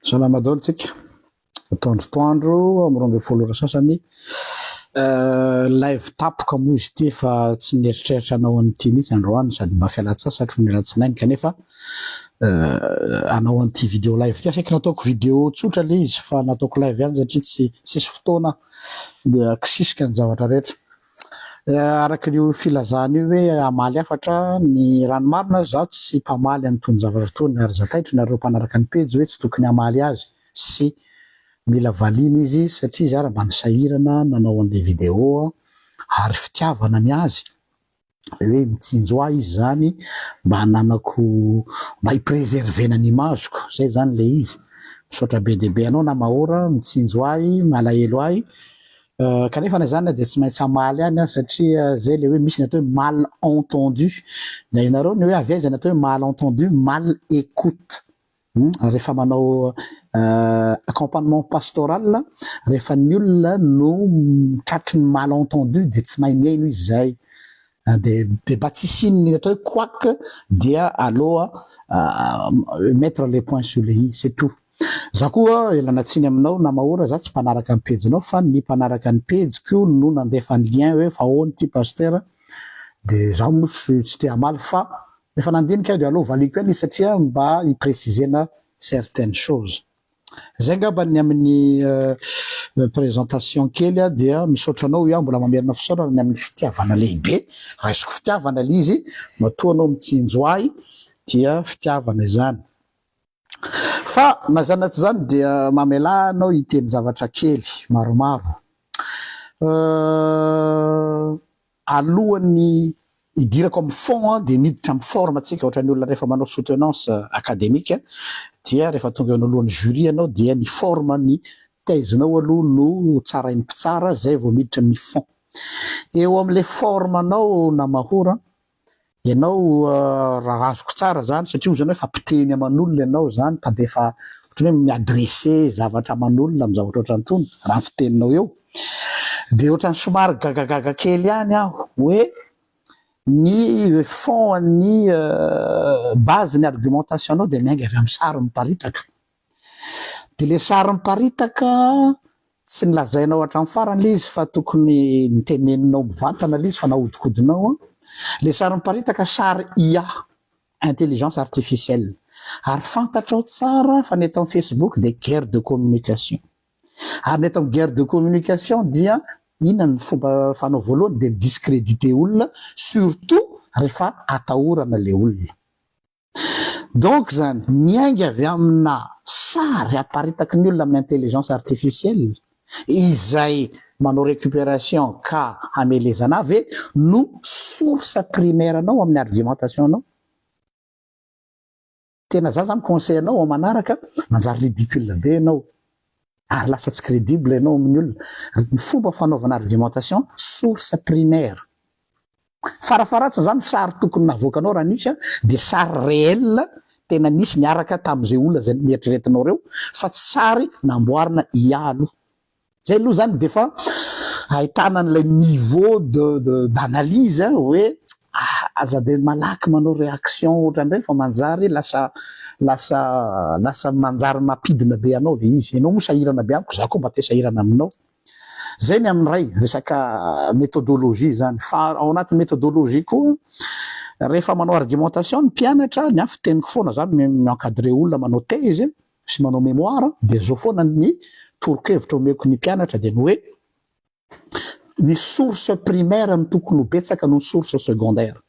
Salama daholo tsika. Atoandrotoandro amin'ny 12 sasany live tapoka moa izy ty fa tsy nieritreritra anao an'ity mihitsy androany sady mba fialan-tsasatra ny ratsinainy kanefa anao an'ity vidéo live ty saika nataoko vidéo tsotra le izy fa nataoko live ihany satria tsisy fotoana dia kisisika ny zavatra rehetra. Araka io filazana io hoe amaly afatra ny ranomarina za tsy mpamaly an'itony zavatra tony ary zataitry nareo mpanaraka ny pejy hoe tsy tokony amaly azy sy mila valiny izy satria izy ara mba nisahirana nanao an'le vidéo ary fitiavana ny azy hoe mitsinjo ahy izy zany mba nanako mba hipreservena ny imaziko zay zany le izy misaotra be dia be anao na mahora mitsinjo ahy malahelo ahy kanefa na zany dia tsy maintsy amaly any satria zay le hoe misy ny atao hoe mal entendu na ianareo ny hoe avy aiza ny atao hoe mal entendu mal écoute rehefa manao accompagnement pastoral rehefa ny olona no tratry ny mal entendu dia tsy mahay miaino izy zay de mba tsy sininy atao hoe couac dia aloha mettre les points sur les i c'est tout. Za koa elana tsiny aminao na mahora za tsy mpanaraka ny pejinao fa ny mpanaraka ny pejiko no nandefa ny lien hoe fa ahoana ty pasteur dia za moa tsy te hamaly fa rehefa nandinika aho dia aloha valiko eny satria mba hiprécisena certaines choses. Zay ngamba ny amin'ny présentation kely dia misaotra anao iaho mbola mamerina fisaorana ny amin'ny fitiavana lehibe raisiko fitiavana le izy matoa anao mitsinjo ahy dia fitiavana izany. Fa na zanaty zany dia mamela anao hiteny zavatra kely maromaro alohan'ny idirako amin'ny fond dia miditra amin'ny forme antsika ohatra ny olona rehefa manao soutenance académique dia rehefa tonga eo anolohan'ny jury anao dia ny forme ny tezinao aloha no tsarain'ny mpitsara zay vao miditra amin'ny fond. Eo amin'le forme anao na mahora ianao raha azoko tsara zany satria ozany hoe fampiteny aman'olona ianao zany mpandefa ohatran'ny hoe miadresse zavatra aman'olona amin'ny zavatra ohatrantony raha ny fiteninao eo dia ohatran'ny somary gagagaga kely ihany aho hoe ny fond ny base ny argumentation anao dia miainga avy amin'ny sary miparitaka dia le sary miparitaka tsy nilazainao hatramin'ny farany le izy fa tokony niteneninao mivantana le izy fa nahodikodinao le sary miparitaka sary IA intelligence artificielle ary fantatrao tsara fa ny eto amin'ny Facebook dia guerre de communication ary ny eto amin'ny guerre de communication dia inona ny fomba fanao voalohany dia midiscréditer olona surtout rehefa atahorana le olona. Donc zany miainga avy amina sary aparitaky ny olona amin'ny intelligence artificielle izay manao récupération ka hamelezana avy no source primaire anao amin'ny argumentation anao. Tena za zany conseil anao ao manaraka manjary ridicule be anao ary lasa tsy crédible anao amin'ny olona. Ny fomba fanaovana argumentation source primaire farafaratsy zany sary tokony navoakanao raha nisy dia sary réel tena nisy niaraka tamin'izay olona zay nieritreretinao reo fa tsy sary namboarina IA aloha. Zay aloha zany dia fa ahitana an'ilay niveau d'analyse hoe aza dia malaky manao réaction ohatran'ireny fa manjary lasa manjary mampidina be anao le izy. Ianao moa sahirana be amiko, za koa mba te sahirana aminao. Zay ny amin'ny ray resaka méthodologie zany. Fa ao anatin'ny méthodologie koa rehefa manao argumentation ny mpianatra ny afy teniko foana zany miankadre olona manao thèse sy manao mémoire dia zao foana ny torokhevitra omeko ny mpianatra dia ny hoe ny source primaire ny tokony ho betsaka no ny source secondaire.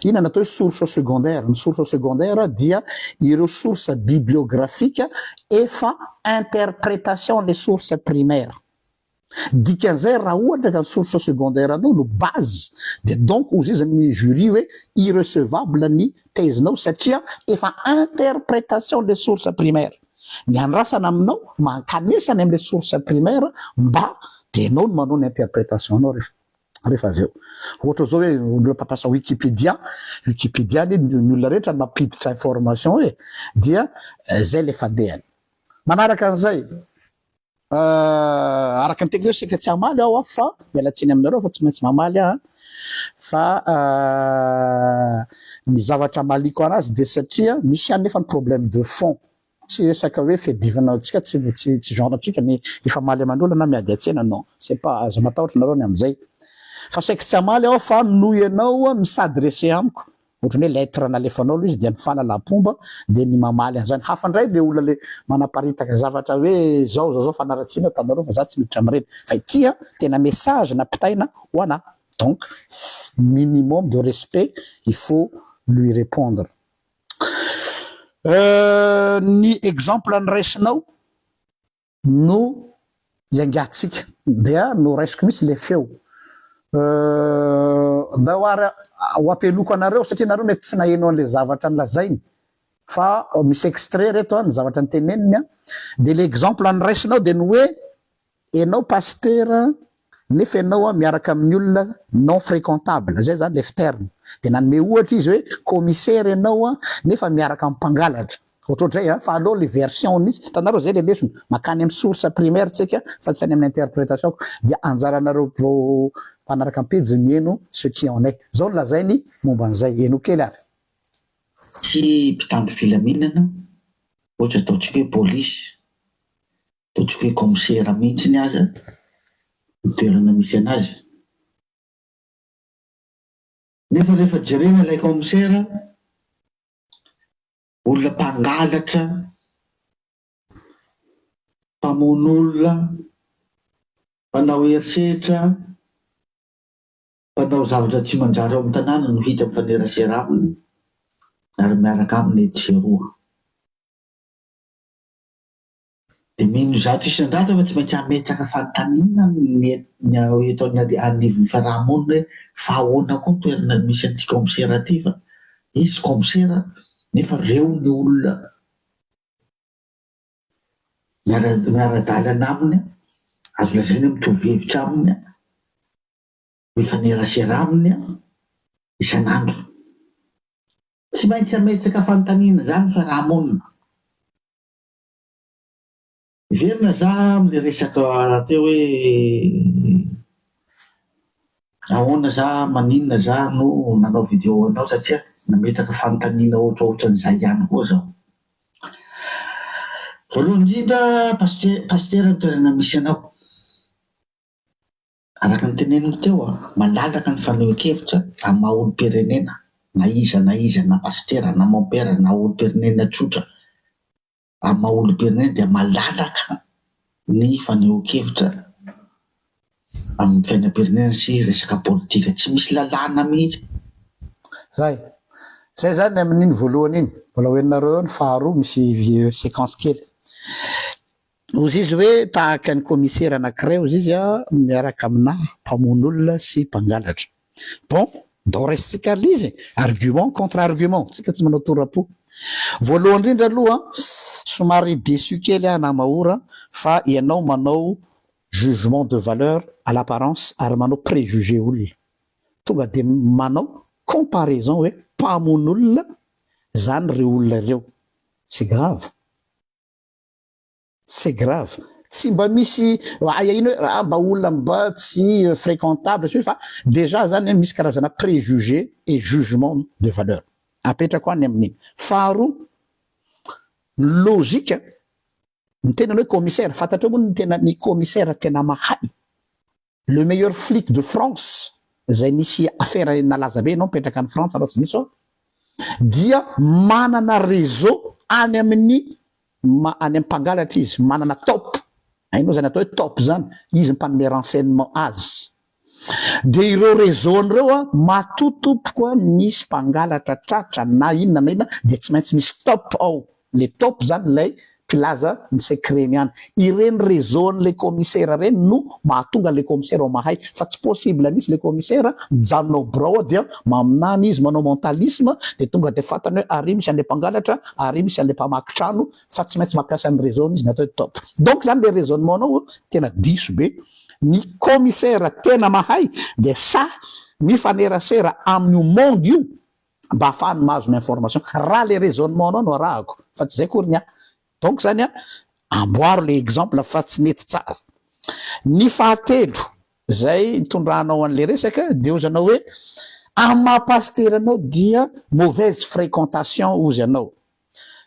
Inona natao hoe source secondaire? Ny source secondaire dia ireo source bibliographique efa interprétation les sources primaires. Dikan'izay raha ohatra ka ny source secondaire anao no base dia donc ozy izy ny jury hoe irrecevable ny tezinao satria efa interprétation les sources primaires. Ny andrasana aminao mankanesana amin'le source primaire mba dia ianao no manao ny interprétation anao rehefa avy eo. Ohatra zao hoe olona mpampiasa Wikipédia ny olona rehetra mampiditra information dia zay le fandehany. Manaraka an'izay araka ny teknio sika tsy hamaly aho fa mialatsiny aminareo fa tsy maintsy mamaly aho fa ny zavatra maliko anazy de satria misy any nefa ny problème de fond tsy resaka hoe fiadivana antsika tsy genre antsika ny efa maly aman'olo na miady atsena non c'est pas azo matahotra nareo ny am'izay fa saiky tsy amaly aho fa noho ianao misadresse amiko ohatrany hoe lettre nalefanao aloha izy de mifana lapomba de ny mamaly an'izany hafa ndray le olona le manaparitaka zavatra hoe zao fanaratsiana tanareo fa za tsy miditra am'reny fa itia tena message napitaina ho ana donc minimum de respect il faut lui répondre ny exemple anyraisinao no iangatsika dia no raisiko misy le feo mba ho apeloko anareo satria nareo mety tsy nahenao an'le zavatra nylazainy fa misy extrait reto ny zavatra nyteneniny de l'exemple anyraisinao de ny hoe enao pasteur nefa ianao miaraka amin'ny olona non fréquentable zay zany le terme de nanome ohatra izy hoe commissaire ianao nefa miaraka amin'ny mpangalatra ohatrohatray fa aloha le version mihitsy tanareo zay le lesony makany amin'ny source primaire tsika fa tsy any amin'ny interprétation dia anjaranareo vao mpanaraka ampejy mieno ce qui en est zao lazainy momba an'izay eno kely ary tsy mpitandro filaminana ohatra ataontsika hoe polisy ataontsika hoe commissaire mihitsy ny aza ny toerana misy anazy nefa rehefa jerena ilay commissaire olona mpangalatra mpamon'olona mpanao herisetra mpanao zavatra tsy manjary ao amin'ny tanàna no hita mifanerasera aminy ary miaraka aminy ety-seroa de mino zato isan-data fa tsy maintsy ametraka fantanina etaony anivon'ny fiarahamonina hoe fa ahoana koa ny toerana misy an'ity commissaire aty fa izy commissaire nefa reo ny olona miara-dalana aminy azo lazaina mitovy hevitra aminy mifanerasera aminy isan'andro tsy maintsy ametraka fantanina zany fiarahamonina verina za amle resaka teo hoe ahoana za maninona za no nanao video anao satria nametraka fantanina ohatraohatran'izay ihany koa zao voalohany indrindra pasteur ny toerana misy anao araka ny teneniny teo malalaka ny fanehoan-kevitra amin'ny maha olo-pirenena na iza na pasteur na mampera na olo-pirenena tsotra amin'ny maha olo-pirenena dia malalaka ny fanehoan-kevitra amin'ny fiainam-pirenena sy resaka politika tsy misy lalàna mihitsy zay zany amin'iny voalohany iny mbola hoeninareo ny faharoa misy séquence kely ozy izy hoe tahaka ny commissaire anankiray ozy izy miaraka amina mpamon'olona sy mpangalatra bon ndao raisitsika lizy argument contre argument tsika tsy manao torapo voalohany indrindra aloha somary déçu kely na mahora fa ianao manao jugement de valeur à l'apparence ary manao préjugé olona tonga de manao comparaison hoe mpamon'olona zany reo olona reo c'est grave tsy mba misy ino hoe mba olona mba tsy fréquentable sy fa déjà zany misy karazana préjugé et jugement de valeur apetrako any amin'iny faharoa ny logika ny tenany hoe commissaire fantatreo moa ny tena ny commissaire tena mahay le meilleur flic de France zay nisy affaire nalaza be anao mipetraka any France anao tsy nisy dia manana réseau any amin'ny mpangalatra izy manana top ainao zany atao hoe top zany izy mpanome renseignement azy de ireo réseau nireo matotopoka nisy mpangalatra tratra na inona de tsy maintsy misy top ao le top zany lay mpilaza ny secret-ny any ireny réseau n'le commissaire reny no mahatonga le commissaire ao mahay fa tsy possible misy le commissaire mijanonao brao dia maminany izy manao mentalisme de tonga de fantany hoe ary misy an'le mpangalatra ary misy an'le mpamaky trano fa tsy maintsy mampiasa ny réseau izy natao hoe top donc zany le raisonnement nao tena diso be ny commissaire tena mahay de sa mifanerasera amin'io monde io mba ahafahany mahazo ny information raha le raisonnement nao no arahako fa tsy zay kory ny donc zany amboaro le exemple fa tsy mety tsara ny fahatelo zay tondrahanao an'le resaka de ozanao hoe Amin'ny maha-pasteranao dia mauvaise fréquentation ozy anao.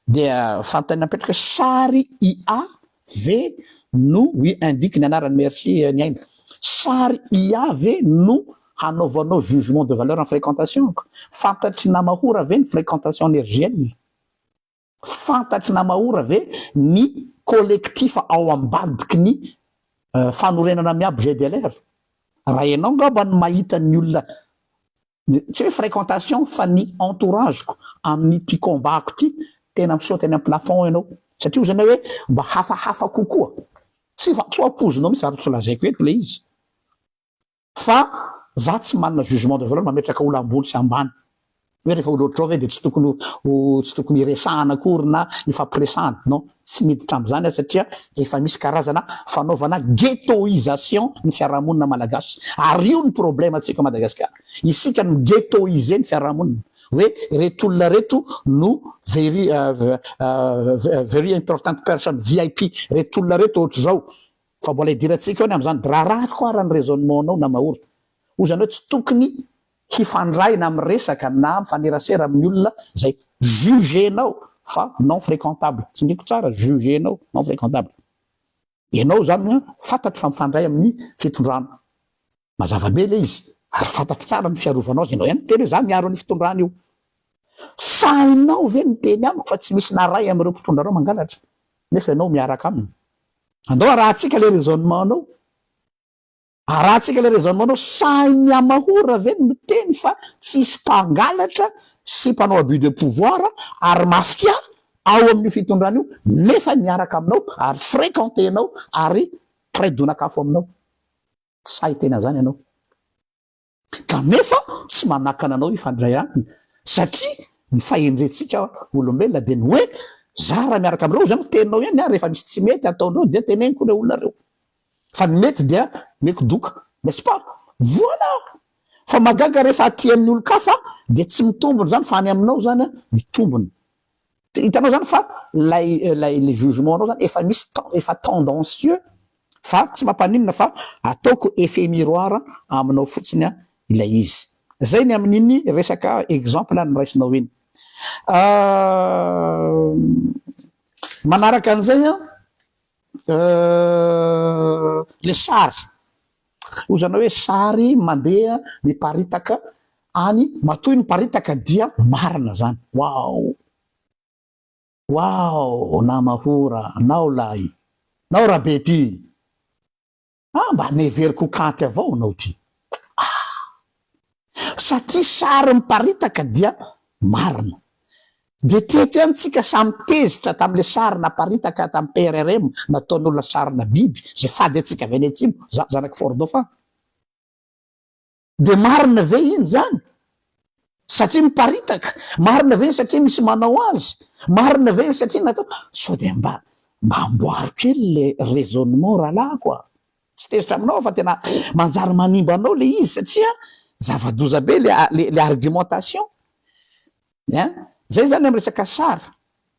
Dia fantany apetraka sary IAV no indique ny anarany, merci ny aina. Sary IAV no hanaovanao jugement de valeur en fréquentation. Fantatry namahora ve ny fréquentation énergielle? Fantatry namahora ve ny collectif ao ambadiky ny fanorenana miaby GDLR? Raha ianao ngamba ny mahita ny olona tsy hoe fréquentation fa ny entourageko amin'ity combatko ty tena misaotany amin'ny plafond ianao, satria ozy anao hoe mba hafahafa kokoa, tsy apozinao mihitsy ary tsy lazaiko eto le izy. Fa za tsy manana jugement de valeur mametraka olo ambony sy ambany hoe rehefa olo ohatrao ve de tsy tokony iresahana akory na ifampiresahana, non, tsy miditra am'izany satria efa misy karazana fanaovana ghettoisation ny fiarahamonina malagasy. Ary io ny problème atsika Madagasikara, isika ny ghettoisé ny fiarahamonina, hoe reto olona reto no very important person VIP, reto olona reto ohatra zao, fa mbola idirantsika eo ny am'izany raha ratsy koa ara ny raisonnement anao na mahoro. Ozy anao tsy tokony hifandraina amin'ny resaka na mifanerasera amin'ny olona zay jugenao fa non fréquentable. Tsy ndriko tsara, jugenao non fréquentable. Ianao zany fantatry fa mifandray amin'ny fitondrana, mazava be le izy, ary fantatry tsara ny fiarovanao azy, ianao ihany teny hoe za miaro ny fitondrana io. Sainao ve miteny amiko fa tsy misy naray amin'ireo mpitondranao mangalatra nefa ianao miaraka aminy? Andao arahantsika le raisonnement anao, arahantsika le raisonnement anao. Sainy amahora ve ny miteny fa tsisy mpangalatra sy mpanao abus de pouvoir ary mafia ao amin'ny fitondrana io nefa miaraka aminao ary fréquentenao ary traidonakafo aminao? Say tena zany ianao, kanefa tsy manakana anao ifandray aminy, satria ny fahendrentsika olombelona de ny hoe za raha miaraka amindreo zany teninao ihany rehefa misy tsy mety ataondreo de teneniko le olona reo, fa ny mety dia meko doka, n'est-ce pas? Voilà, fa magaga rehefa aty amin'ny olo-kafa de tsy mitombony zany fa any aminao zany mitombony. Hitanao zany fa le jugement anao zany efa misy efa tendancieux, fa tsy mampaninona fa ataoko effet miroir aminao fotsiny ilay izy. Zay ny amin'iny resaka exemple ny raisinao iny. Manaraka an'izay le sary, ozy anao hoe sary mandeha miparitaka any matoy ny paritaka dia marina zany. Wow, namahora nao lahy, nao rabe ty, mba neveriko kanty avao nao ty, satria sary miparitaka dia marina. De teteantsika samy tezitra tam'le sary naparitaka tam'y PRRM nataon'olona sarina biby zay fady atsika avy any atsimo, zanaky Fort-Dauphin. De marina ve iny zany satria miparitaka? Marina ve iny satria misy manao azy? Marina ve iny satria natao? So de mba amboaro kely le raisonnement rahalahy koa. Tsy tezitra aminao fa tena manjary manimba anao le izy satria zava-doza be le argumentation. Zay zany amin'ny resaka sary,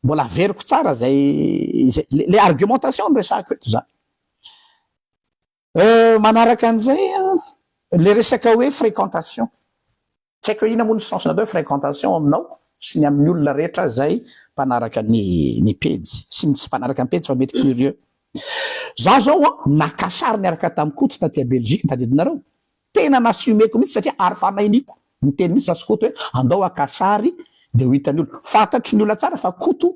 mbola veriko tsara zay le argumentation ny resako eto zany. Manaraka an'izay le resaka hoe fréquentation, tsy haiko ina moa ny sens natao hoe fréquentation aminao sy ny amin'ny olona rehetra zay mpanaraka ny pejy sy tsy mpanaraka ny pejy fa mety curieux. Za zao naka sary niaraka tamin'ny koto taty a Belgique tadidinareo, tena nasumeko mihitsy satria ary fanainiko miteny mihitsy zasikoto hoe andao aka sary de ho hitan'ny olo, fantatry ny olona tsara fa koto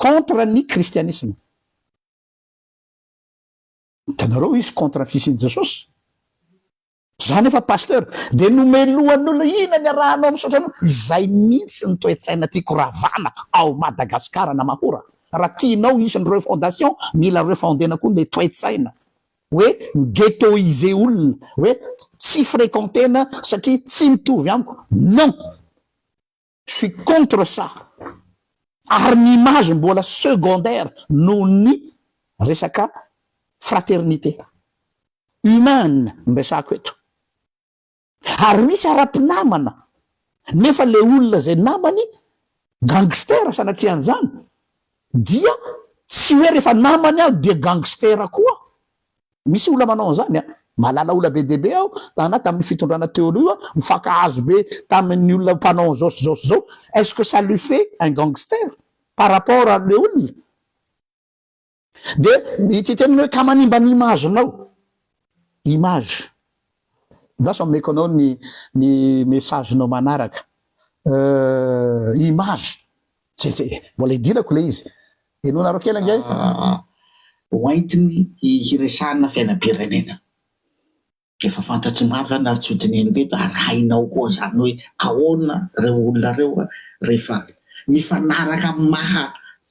contre ny kristianisme. Hitanareo izy contre ny fisian'i Jesosy, zany efa pasteur de nomelohan'olo ina ny arahanao misaotra anao, izay mihitsy ny toe-tsaina tiako ravana ao Madagasikara na mahora. Raha tianao isy ny refondation mila refondena koa le toe-tsaina hoe ghettoisé olona, hoe tsy fréquentena satria tsy mitovy amiko, non, je suis contre ça. Ary ny image mbola secondaire noho ny resaka fraternité humaine mbesako eto. Ary misy ara-pinamana nefa le olona zay namany gangster sanatrian'izany dia tsy hoe rehefa namany aho dia gangster koa. Misy olona manao an'izany malala ola be deaibe aho tana tamin'ny fitondrana teolo io a mifankahazo be tamin'ny olona mpanao zao est-ce que ça lui fait un gangster par rapport à le olona de iteteniny hoe ka manimba ny imagenao image lasa meko anao ny messagenao manaraka image zay mbola idinako le izy eno nareo kely angay hoentiny hiresana fiainam-pirenena efa fantatry maro zany ary tsy hodineny reto ary hainao koa zany hoe ahoana reo olona reo rehefa mifanaraka maha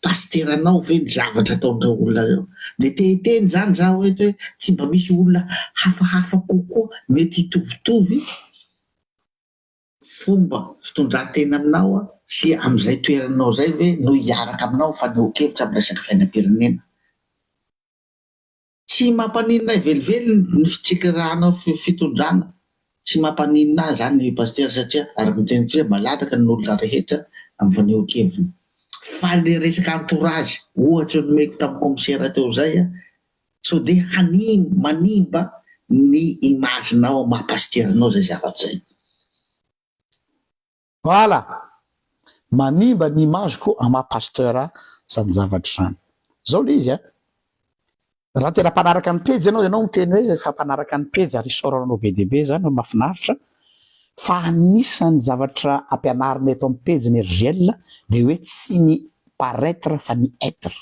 pasteranao ve ny zavatra ataon'ireo olona reo de tehteny zany za hoe tsy mba misy olona hafahafa kokoa mety hitovitovy fomba fitondran-tena aminao sy am'izay toeranao zay hoe no hiaraka aminao fa nihokevitra amin'ny resaky fiainam-pirenena tsy mampaninona velively ny fitsikirahanao fitondrana tsy mampaninona zany ny paster satria ary mitenitry hoe malataka ny olona rehetra amin'ny fanehokeviny fa le resaka entourage ohatra ny meko tamin'ny commissaire teo zay so de manimba ny imaginao mahapasterinao zay zavatra zay voilà manimba ny image ko amahapasteur zany zavatra zany zao le izy raha tena mpanaraka ny pejy ianao miteny hoe efa mpanaraka ny pejy ary isoranao be deaibe zany mahafinaritra fa anisany zavatra ampianarina eto amin'ny pejy ny RGL de hoe tsy ny paraître fa ny être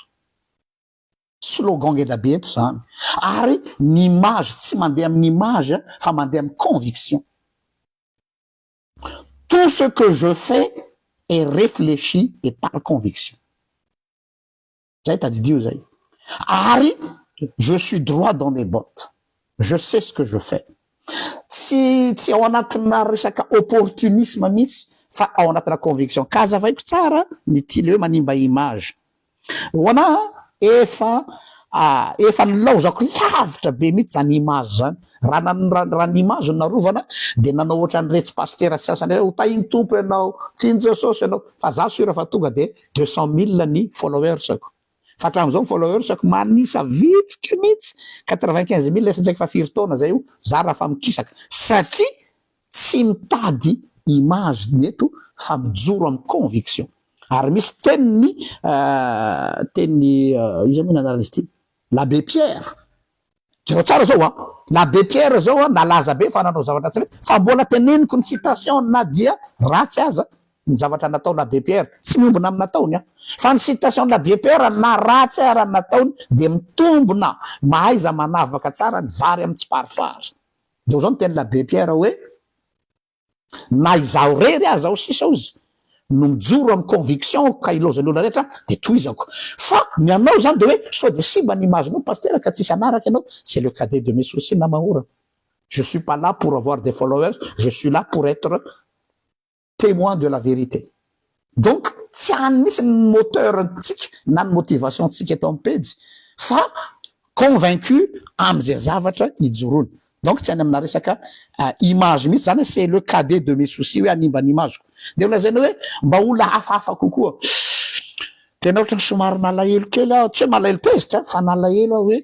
slogan ngeda be eto zany ary ny image tsy mandeha amin'ny image fa mandeha amin'ny conviction tout ce que je fais est réfléchi et par conviction zay tadidio zay ary je suis droit dans mes bottes je sais ce que je fais tsy ao anatina resaka opportunisme mihitsy fa ao anatina conviction ka zavaiko tsara ny tile hoe manimba image hoana efa nilaozako lavitra be mihitsy zany image zany raha ny image narovana de nanao ohatra ny retsy paster sasany ho tahiny tompo ianao tiany jesosy ianao fa za sura fa tonga de 200 000 ny followersako fa hatramin'izao followersako manisa vitsika mihitsy 95 000 efa tsaika fa firy taona zay io za raha fa mikisaka satria tsy mitady image neto fa mijoro amin'ny conviction ary misy teniny izy moa nanarana izy ty l'abbé Pierre jereo tsara zao l'abbé Pierre zao nalaza be fa nanao zavatra tsy fa mbola teneniko ny citation na dia ratsy aza ny zavatra natao l'abbé Pierre tsy miombona amin'ny nataony fa ny citation l'abbé Pierre na ratsy ara ny nataony de mitombona mahaiza manavaka tsara ny vary amin'ny tsiparifary de zao ny teny l'abbé Pierre hoe na izaho rery aza aho sisa izy no mijoro amin'ny conviction ka ilozany olona rehetra de toizako fa ny anao zany de hoe so de simba ny imagenao paster ka tsisy anaraka ianao c'est le cadet de mes soucis na mahora je suis pas là pour avoir des followers je suis là pour être témoin de la vérité donc tsy any misy ny moteur tsika na ny motivation tsika eto amin'ny pejy fa convaincu am'izay zavatra ijorony donc tsy any amina resaka image mihitsy zany c'est le cadet de mes soucis hoe animba ny imageko de olazany hoe mba olona hafahafa kokoa tena ohatra ny somary nalahelo kely aho tsy hoe malahelo tezitra fa nalahelo aho hoe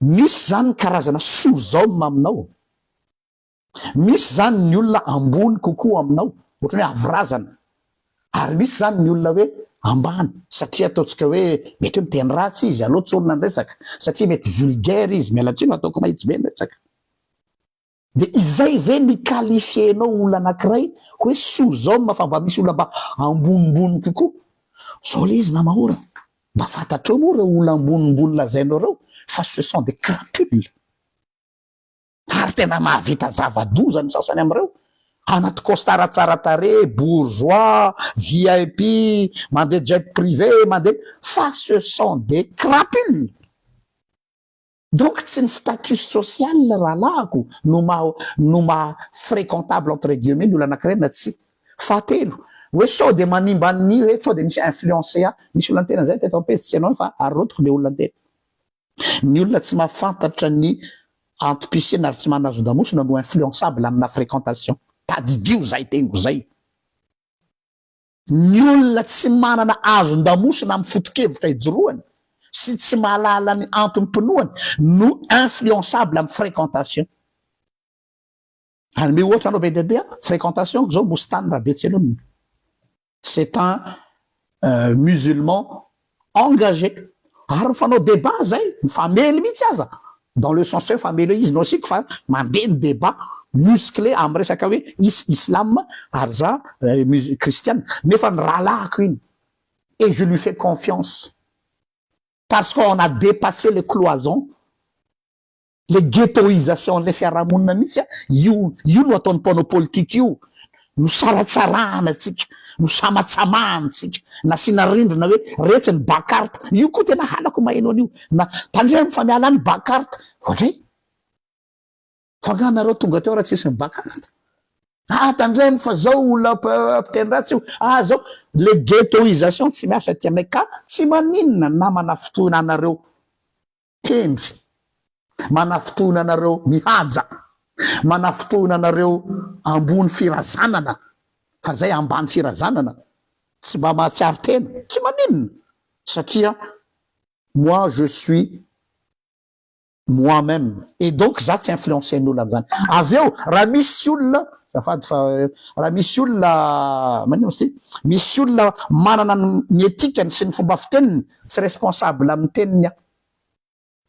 misy zany karazana sous-homme aminao misy zany ny olona ambony kokoa aminao ohatra hoe avrazana ary misy zany ny olona hoe ambany satria ataotsika hoe mety hoe miteny ratsy izy aloha tsy olona nresaka satria mety vulgaire izy mialatsino ataoko mahitsy be nresaka de izay ve ny qualifienao olona anankiray hoe sous-homme fa mba misy olona mba ambonimbony kokoa zao le izy namahora mba fantatreo moa reo olona ambonimbony lazainao reo fa ce sont des crapules ary tena mahavita zava-doza ny sasany am'ireo anaty costara tsara tare bourgeois VIP mandeha jet privé mandeha fa ce sont des crapules donc tsy ny statut social rahalahako no ma fréquentable entre guillemets ny olona anankiray na tsy fahatelo hoe sao de manimba ny hoe sao de misy influencé misy olona tena zay teto ampetsy tsy anao fa arotiko le olona tena ny olona tsy mahafantatra ny antom-pisina ary tsy manazo ndamosina no influençable amina fréquentation tadidio zay tengo zay ny olona tsy manana azo ndamosina amin'ny fotokevitra ijoroany sy tsy mahalala ny antom-pinoany no influençable amin'ny fréquentation. Anome ohatra anao be dia fréquentation zao Mostane Rabetselony. C'est un musulman engagé. Ary fanao débat zay, famely mihitsy aza. Dans le sens hoe famely izy no sika fa mandeha ny débat musclé amin'ny resaka hoe islam ary za kristiane. Nefa ny rahalahiko iny. Et je lui fais confiance. Parce qu'on a dépassé les cloisons, les ghettoisations, les fiarahamonina mihitsy. Io no ataon'ny mpanao politique io. No saratsarana tsika, no samatsamana tsika, nasina rindrina hoe retsy ny bakarte. Io koa tena halako maheno an'io. Na tandremo fa miala ny bakarte. Ohatray. Fanganareo tonga teo raha tsisy ny bakarte. Tandremo fa zao olona mpiteny ratsy io. Zao le ghettoisation tsy miasa ty aminay ka tsy maninona na manafotoana anareo kendry, manafotoana anareo mihaja, manafotoana anareo ambony firazanana fa zay ambany firazanana tsy mba mahatsiaro tena, tsy maninona satria moi je suis moi-même et donc za tsy influencer n'olona am'zany. Aveo raha misy olona zafady fa raha misy olona manino ty misy olona manana ny etikany sy ny fomba fiteniny tsy responsable amin'ny teniny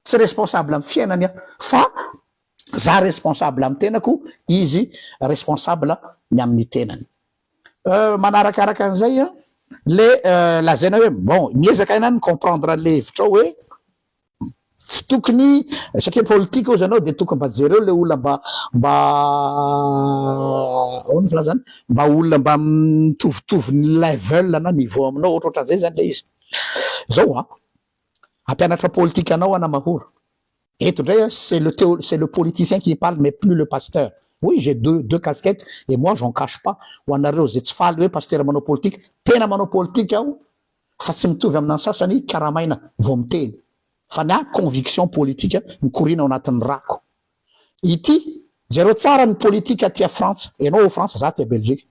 tsy responsable amin'ny fiainany fa za responsable amin'ny tenako izy responsable ny amin'ny tenany. Manarakaraka an'izay le lazaina hoe bon miezaka ihany comprendre le hevitra hoe tsy tokony satria politika ozy anao de tokony mba jereo le olona mba ono filazany mba olona mba mitovitovy ny level na niveau aminao ohatrohatran'izay zany le izy. Zao ampianatra politika anao anamahoro. Eto ndray c'est le politicien qui parle mais plus le pasteur. Oui, j'ai deux casquettes et moi j'en cache pas. Ho anareo zay tsy faly hoe pasteur manao politique, tena manao politique aho fa tsy mitovy amin'ny sasany karamaina vao miteny. Fa na conviction politique mikorina ao anatin'ny rako. Ity jereo tsara ny politika aty a France, enao France za ty a Belgique.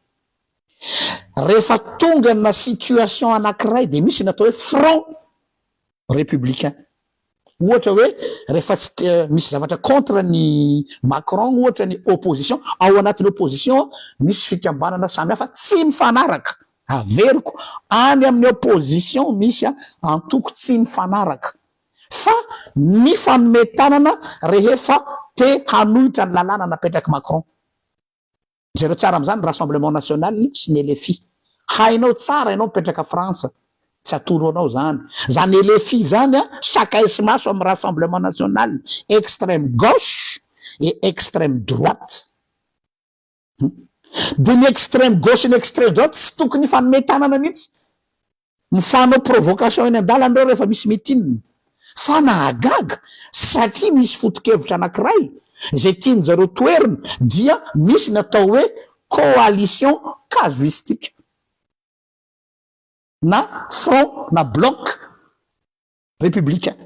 Rehefa tonga na situation anankiray de misy natao hoe front républicain. Ohatra hoe rehefa misy zavatra contre ny Macron, ohatra ny opposition, ao anatin'ny opposition misy fikambanana samy hafa tsy mifanaraka. Averiko any amin'ny opposition misy antoko tsy mifanaraka. Fa ny fanometanana rehefa te hanohitra ny lalàna napetraky Macron. Jereo tsara am'izany Rassemblement National sy ny LFI. Hainao tsara ianao mipetraka Frantsa. Tsy atoro anao zany. Zany LFI zany chaque maso amin'ny Rassemblement National, extrême gauche et extrême droite. De ny extrême gauche et l'extrême droite tsy tokony fanometanana mihitsy. Mifanao provocation eny an-dalana reo rehefa misy mitinina. Fa nahagaga satria misy foto-kevitra anankiray zay tiany zareo toerina dia misy natao hoe coalition casuistique na front na bloc républicain.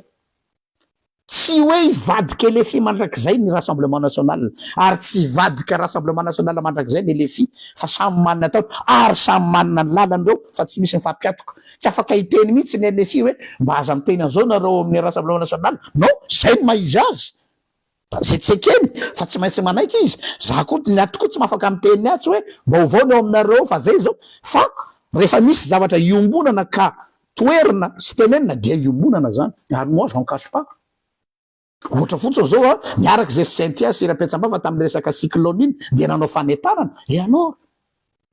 Tsy hoe ivadika LFI mandrakizay ny Rassemblement National ary tsy ivadika Rassemblement National mandrakizay ny LFI fa samy manana atao ary samy manana ny lalany reo fa tsy misy mifampiatoka. Tsy afaka hiteny mihitsy ny LFI hoe mba aza miteny an'izao nareo amin'ny Rassemblement National. Non, zay ny maizy azy. Zay tsy ekeny fa tsy maintsy manaiky izy. Za koa ny ato koa tsy mahafaka miteny atsy hoe vaovao ny ao aminareo fa zay zao. Fa rehefa misy zavatra iombonana ka toerina sy tenenina dia iombonana zany. Ary moi j'en cache pas. Ohatra fotsiny zao niaraka zay Saintia sy Rapetsambava tamin'ny resaka cyclone iny dia nanao fanetanana. E anao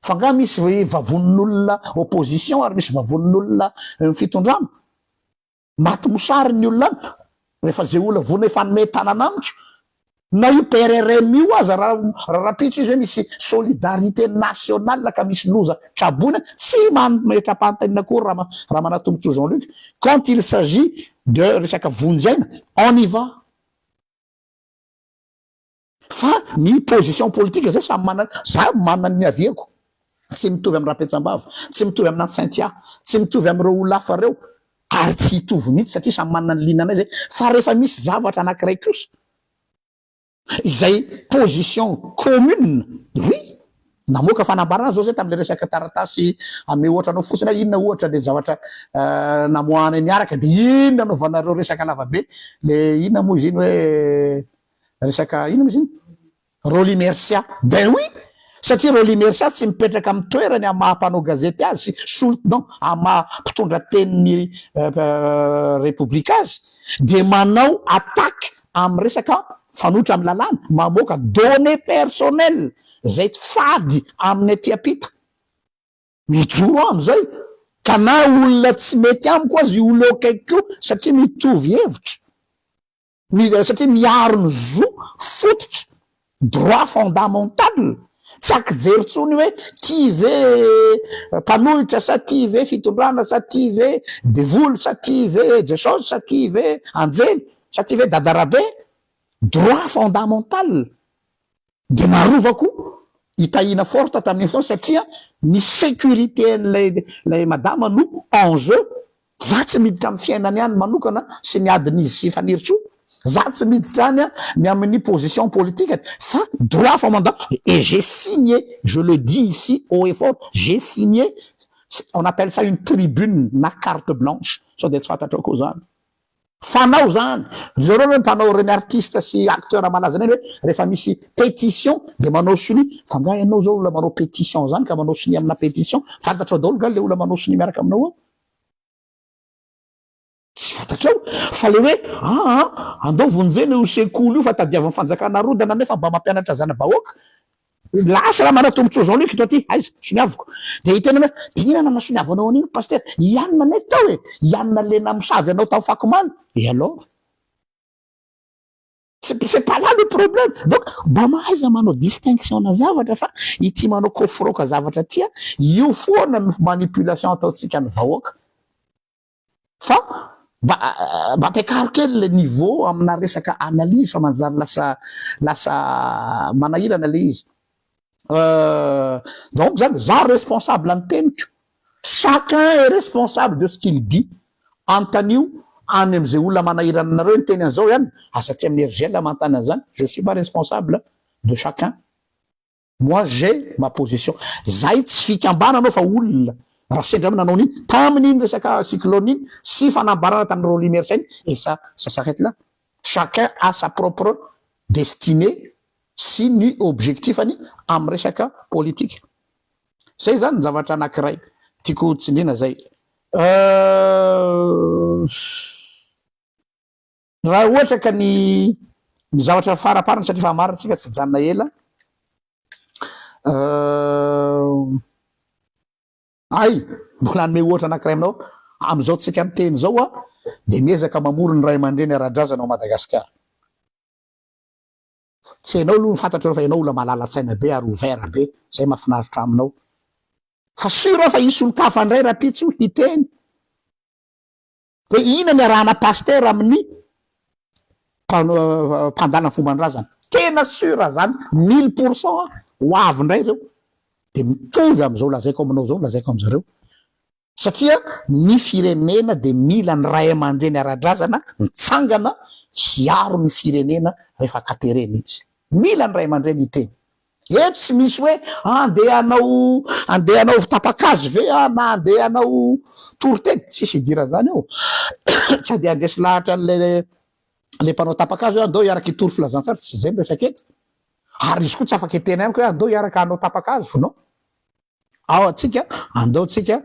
fa nga misy vavon'olona opposition ary misy vavon'olona fitondrana. Maty mosary ny olona rehefa zay olona vona fanome tanana amiko. Na io PRRM io aza raha rapitso izy hoe misy solidarité nationale ka misy loza trabona tsy metra-pantanina koa raha manatombotso Jean-Luc. Quand il s'agit de resaka vonjaina, on y va. Fa ny position politique zay samy manana, za manana ny aviako. Tsy mitovy amin'ny Rapetsambava, tsy mitovy amin'ny Saintia, tsy mitovy amin'ireo olona hafa reo. Ary tsy hitovy mihitsy satria samy manana ny linanay zay. Fa rehefa misy zavatra anankiray kosa izay position commune, oui, namoaka fanambarana zao zay tam'le resaka taratasy ame ohatra anao fotsiny inona ohatra le zavatra namoahany niaraka de inona anaovanareo resaka lavabe le inona moa izy iny hoe resaka inona moa izy iny Roli Mercia ben oui satria Roli Mercia tsy mipetraka amin'ny toerany amin'ny mahampanao gazety azy non ama mpitondra tenin'ny république azy de manao attaque amin'ny resaka fanotra amin'ny lalàna mamoaka données personnelles zay fady amin'ny aty apita mijoro am'izay ka na olona tsy mety amiko azy olo akaiky ko satria mitovy hevitra satria miaro ny zo fototra droit fondamental tsy akijery tsony hoe ty ve mpanohitra sa ty ve fitondrana sa ty ve devoly sa ty ve jesosy sa ty ve anjely sa ty ve dadarabe droit fondamental de narovako itahina forte tamin'ny fotoana satria ny sécurité an'lay madama no enjeu za tsy miditra amin'ny fiainany ihany manokana sy ny adin'izy sy fanirotso za tsy miditra any ny amin'ny position politique fa droit fondamental et j'ai signé je le dis ici haut et fort j'ai signé on appelle ça une tribune na carte blanche so de tsy fantatrao koa zany fanao zany zareo hoe mpanao reny artiste sy acteur malaza reny hoe rehefa misy pétition de manao soni fa nga ianao zao olona manao pétition zany ka manao soni amina pétition fantatrao daholo ga le olona manao soni miaraka aminao ao tsy fantatrao fa le hoe andao vonjeny io sekoly io fa tadiavan'ny fanjakana rodana nefa mba mampianatra zana bahoaka lasa raha manatombontso zao liky to aty aiza soniaviko de hitena hoe de inona nana soniavanao an'iny paster ianina net tao e ianina lena misavy anao tamin'ny fakomaly et alors c'est pas là le problème donc mba mahaiza manao distinction na zavatra fa ity manao kofroka zavatra tia io foana ny manipulation ataotsika ny vahoaka fa mba ampiakaro kely le niveau amina resaka analyse fa manjary lasa manahirana le izy donc zany za responsable ny teniko chacun est responsable de ce qu'il dit antanio any am'izay olona manahirana anareo ny teny an'izao ihany satria amin'ny RGL mantany an'izany je suis pas responsable de chacun moi j'ai ma position zay tsy fikambana anao fa olona raha sendra nanao niny tamin'iny resaka cyclone iny sy fanambarana tamin'ny Roli Mercia et ça s'arrête là chacun a sa propre destinée sy ny objectif any amin'ny resaka politique zay zany ny zavatra anankiray tiako tsindrina zay raha ohatra ka ny zavatra faraparany satria fa marinatsika tsy janona ela ay mbola anome ohatra anankiray aminao am'izao tsika miteny zao de miezaka mamory ny ray aman-dreny ara-drazana ao Madagasikara tsy hainao aloha fantatrao fa ianao olona malala-tsaina be ary ouvert be zay mahafinaritra aminao fa sura fa isy olo-kafa ndray rapitso hiteny hoe ina ny arahana paster amin'ny mpandala ny fomban-drazana tena sura zany 1000% ho avy ndray reo de mitovy am'izao lazaiko aminao zao lazaiko am'zareo satria ny firenena de mila ny ray aman-dreny ara-drazana mitsangana hiaro ny firenena rehefa katerena izy mila ny ray aman-dreny hiteny eto tsy misy hoe andehanao tapakazo ve na andehanao toroteny tsisy idira zany eo tsy ade andresy lahatra le mpanao tapakazo hoe andao iaraka itory filazantsara tsy zay resaka eto ary izy koa tsy afaka etena amiko hoe andao iaraka anao tapakazo non ao atsika andao tsika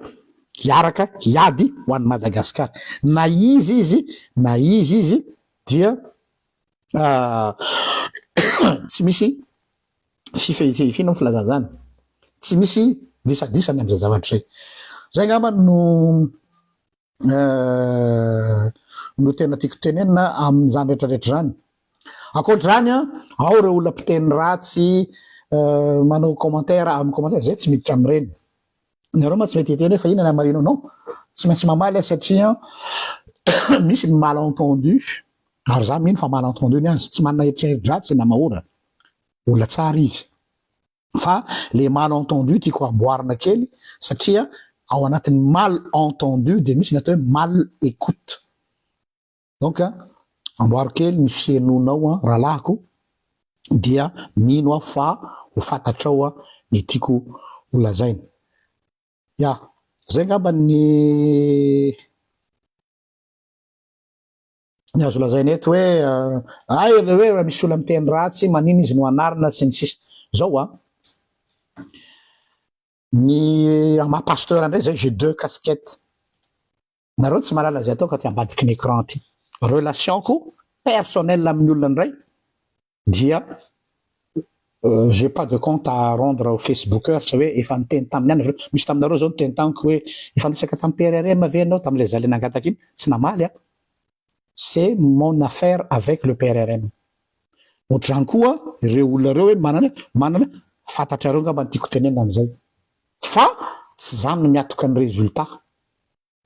hiaraka hiady ho an'ny Madagasikara na izy izy dia tsy misy fifehifina ny filazana zany tsy misy disadisany am'izay zavatra zay ngamba no tena tiako tenenina amin'izany rehetrarehetra zany akoatra zany ao reo olona mpiteny ratsy manao commentaire amin'ny commentaire zay tsy miditra am'ireny nareo ma tsy mety hiteny hoe fa inona marino non tsy maintsy mamaly satria misy ny malentendu ary za mino fa malentendu ny azy tsy manana heritrerit-dratsy na mahora olona tsara izy fa le malentendu tiako amboarina kely satria ao anatin'ny mal entendu de misy ny atao hoe mal écoute donc amboaro kely ny fienonao rahalahiko dia mino fa ho fantatrao ny tiako holazaina. Ya, zay ngamba ny azo lazaina eto hoe hoe misy olona miteny ratsy manino izy no anarina sy ny sisa zao ny maha-pasteur indray zay j'ai 2 casquettes. Nareo tsy mahalala zay atao ka ty ambadiky ny écran ty. Relationko personnel amin'ny olona ndray dia j'ai pas de compte à rendre au facebooker sy hoe efa niteny tamin'ny any misy taminareo zao niteny tamiko hoe efa nisaka tamin'ny PRRM ave anao tamin'ilay zale nangataka iny tsy namaly c'est mon affaire avec le PRRM. Ohatr'izany koa ireo olona reo hoe manana fantatrareo ngamba ny tiako tenena am'izay fa tsy zany no miatoka ny résultat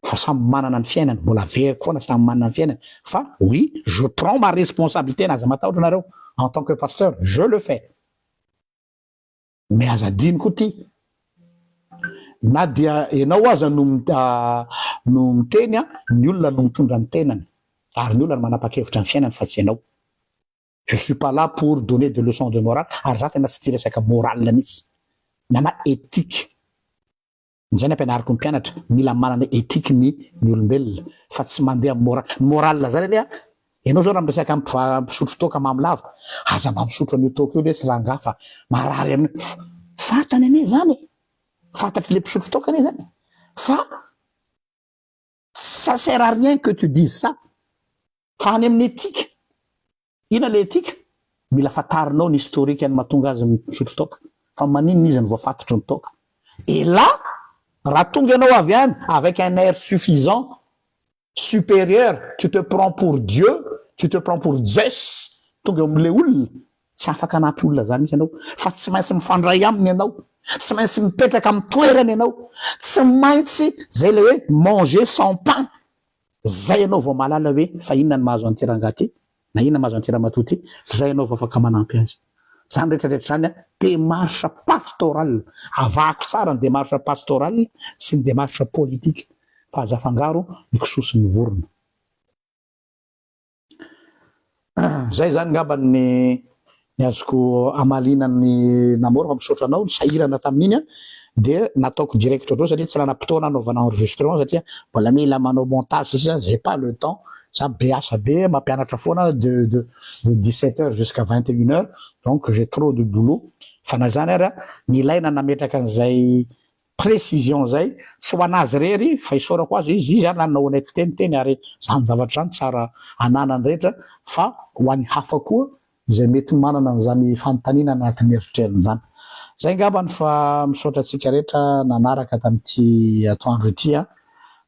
fa samy manana ny fiainany mbola veriko foana samy manana ny fiainany fa oui je prends ma responsabilité naza matahotra nareo en tant que pasteur je le fais. Mais azadiniko ty na dia enao aza no miteny ny olona no mitondra ny tenany ary ny olona no manapa-kevitra ny fiainany fa tsy enao. Je suis pas là pour donner de leçons de morale ary za tena tsy tia resaka morale mihitsy na éthique. Zay ny ampianariko ny mpianatra mila manana éthique ny olombelona fa tsy mandeha morale zany ania enao zao raha miresaka misotro toaka mamilava aza mba misotro an'io toaka io lesy raha ngafa marary amin'ny fantany ane zany fantatry le mpisotro toaka ane zany fa ça sert à rien que tu dises ça fa any amin'ny éthique ina le éthique mila fatarinao ny historique any mahatonga azy misotro toaka fa maninona izy ny voafantatry ny toaka et là raha tonga ianao avy any avec un air suffisant supérieur tu te prends pour Dieu tu te prends pour Zeus tonga am'le olona tsy afaka anampy olona zany mihitsy ianao fa tsy maintsy mifandray aminy ianao tsy maintsy mipetraka amin'ny toerany ianao tsy maintsy zay le hoe manger sans pain zay ianao vao mahalala hoe fa inona ny mahazo an'ity rangahy ty na inona mahazo an'ity ramatoa ty zay ianao vao afaka manampy azy zany rehetrarehetra zany démarche pastorale avako tsara ny démarche pastorale sy ny démarche politique fa aza fangaro mikososy ny vorona. Zay zany ngamba ny azoko amalinany namora fa misaotra anao ny sahirana tamin'iny dia nataoko direct ohatrao satria tsy lana-potoana anaovana enregistrement satria mbola mila manao montage izy j'ai pas le temps za be asa be mampianatra foana de 17h jusqu'à 21h donc j'ai trop de boulot fa na zany ary milaina nametraka an'izay précision zay tsy ho anazy rery fa isaorako azy izy ary nanao honnêteté ary zany zavatra zany tsara ananany rehetra fa ho an'ny hafa koa izay mety manana an'izany fanontaniana anatin'ny eritreriny zany. Zay ngamba ny fa misaotra atsika rehetra nanaraka tamin'ity atoandro ity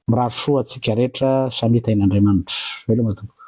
mirary soa atsika rehetra samy tain'Andriamanitra. Veloma tompoko.